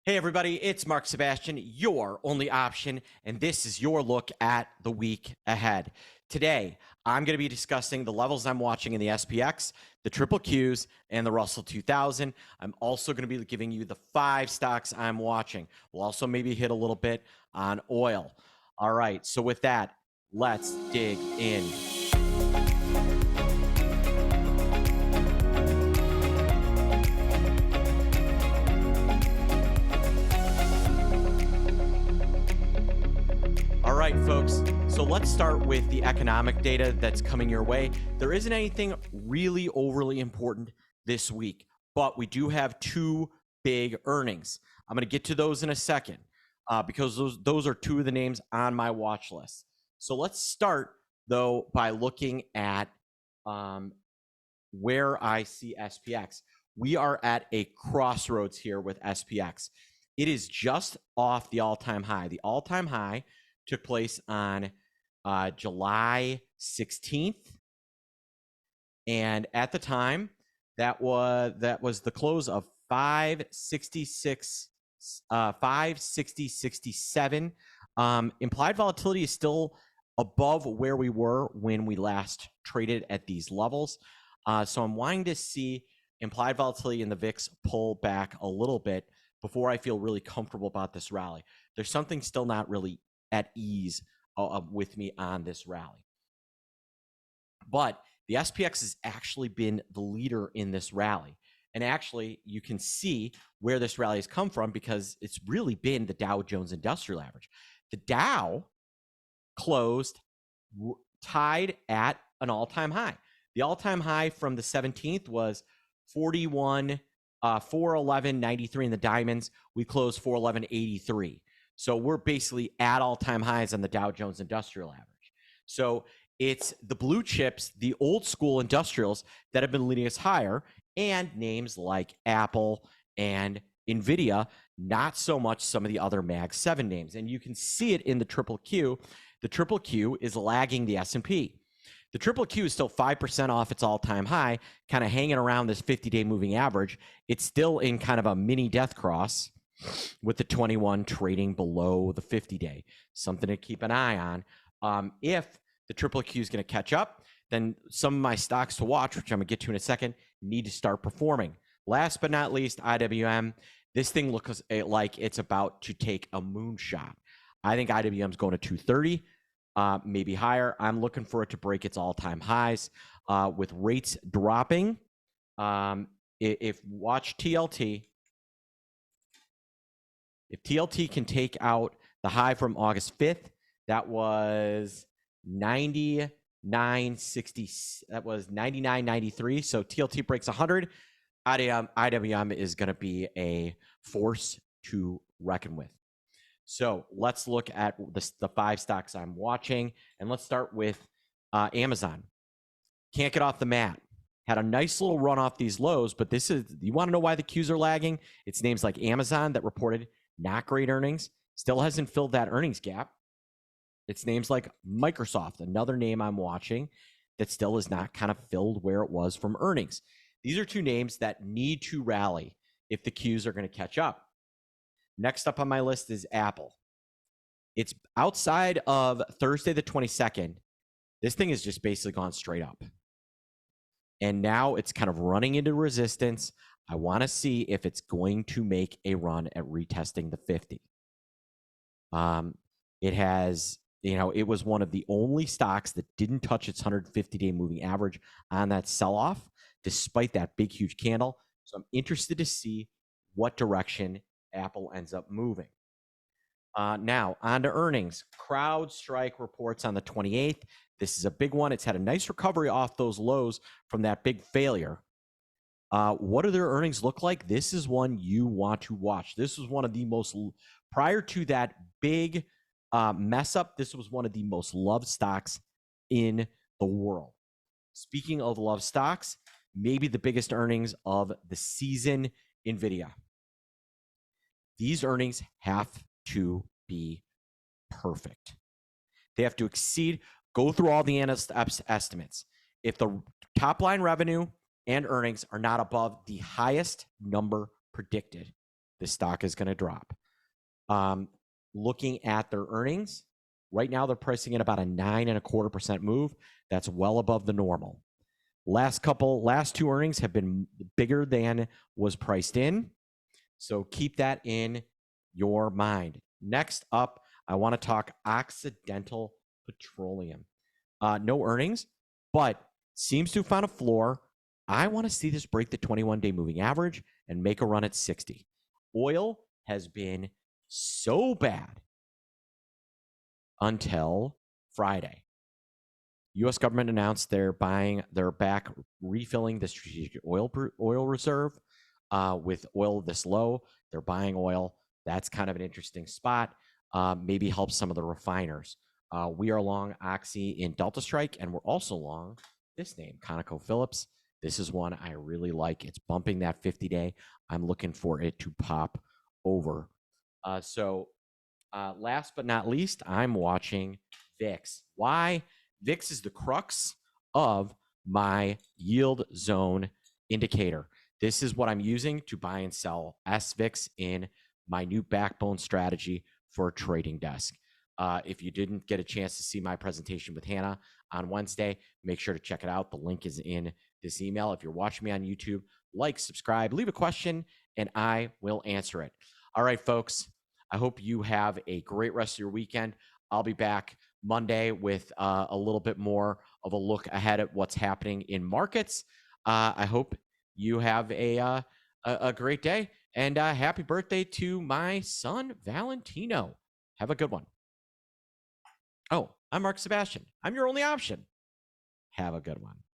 Hey everybody, it's Mark Sebastian, your only option, and this is your look at the week ahead. Today, I'm going to be discussing the levels I'm watching in the SPX, the triple Qs, and the Russell 2000. I'm also going to be giving you the 5 stocks I'm watching. We'll also maybe hit a little bit on oil. All right, so with that, let's dig in. All right, folks. So let's start with the economic data that's coming your way. There isn't anything really overly important this week, but we do have 2 big earnings. I'm going to get to those in a second because those are 2 of the names on my watch list. So let's start, though, by looking at where I see SPX. We are at a crossroads here with SPX. It is just off the all-time high. The all-time high took place on July 16th, and at the time, that was the close of 566, 560.67. Implied volatility is still above where we were when we last traded at these levels. So I'm wanting to see implied volatility in the VIX pull back a little bit before I feel really comfortable about this rally. There's something still not really at ease with me on this rally. But the SPX has actually been the leader in this rally. And actually, you can see where this rally has come from because it's really been the Dow Jones Industrial Average. The Dow closed tied at an all-time high. The all-time high from the 17th was 411.93 in the diamonds. We closed 411.83. So we're basically at all-time highs on the Dow Jones Industrial Average. So it's the blue chips, the old school industrials that have been leading us higher, and names like Apple and NVIDIA, not so much some of the other Mag 7 names. And you can see it in the triple Q. The triple Q is lagging the S&P. The triple Q is still 5% off its all-time high, kind of hanging around this 50-day moving average. It's still in kind of a mini death cross with the 21 trading below the 50-day. Something to keep an eye on. If the triple Q is going to catch up, then some of my stocks to watch, which I'm going to get to in a second, need to start performing. Last but not least, IWM. This thing looks like it's about to take a moonshot. I think IWM is going to 230, maybe higher. I'm looking for it to break its all-time highs. With rates dropping, if watch TLT, if TLT can take out the high from August 5th, that was 99.60. That was 99.93. So TLT breaks 100. IWM is going to be a force to reckon with. So let's look at the 5 stocks I'm watching, and let's start with Amazon. Can't get off the mat. Had a nice little run off these lows, but this is, you want to know why the Qs are lagging? It's names like Amazon that reported not great earnings, still hasn't filled that earnings gap. It's names like Microsoft, another name I'm watching that still is not kind of filled where it was from earnings. These are 2 names that need to rally if the Qs are going to catch up. Next up on my list is Apple. It's outside of Thursday the 22nd. This thing has just basically gone straight up. And now it's kind of running into resistance. I want to see if it's going to make a run at retesting the 50. It has, it was one of the only stocks that didn't touch its 150-day moving average on that sell-off, despite that big, huge candle. So I'm interested to see what direction Apple ends up moving. Now, on to earnings. CrowdStrike reports on the 28th. This is a big one. It's had a nice recovery off those lows from that big failure. What do their earnings look like? This is one you want to watch. This was one of the most, prior to that big mess up, this was one of the most loved stocks in the world. Speaking of loved stocks, maybe the biggest earnings of the season, NVIDIA. These earnings have to be perfect. They have to exceed, go through all the analyst estimates. If the top line revenue and earnings are not above the highest number predicted, the stock is going to drop. Looking at their earnings, right now they're pricing in about a 9.25% move. That's well above the normal. Last 2 earnings have been bigger than was priced in. So keep that in your mind. Next up, I want to talk Occidental Petroleum. No earnings, but seems to have found a floor. I want to see this break the 21-day moving average and make a run at 60. Oil has been so bad until Friday. U.S. government announced they're back refilling the strategic oil reserve. With oil this low, they're buying oil. That's kind of an interesting spot. Maybe helps some of the refiners. We are long Oxy in Delta Strike, and we're also long this name, ConocoPhillips. This is one I really like. It's bumping that 50-day. I'm looking for it to pop over. Last but not least, I'm watching VIX. Why? VIX is the crux of my yield zone indicator. This is what I'm using to buy and sell SVIX in my new backbone strategy for a trading desk. If you didn't get a chance to see my presentation with Hannah on Wednesday, make sure to check it out. The link is in this email. If you're watching me on YouTube, like, subscribe, leave a question, and I will answer it. All right, folks. I hope you have a great rest of your weekend. I'll be back Monday with a little bit more of a look ahead at what's happening in markets. I hope you have a great day, and happy birthday to my son, Valentino. Have a good one. Oh, I'm Mark Sebastian. I'm your only option. Have a good one.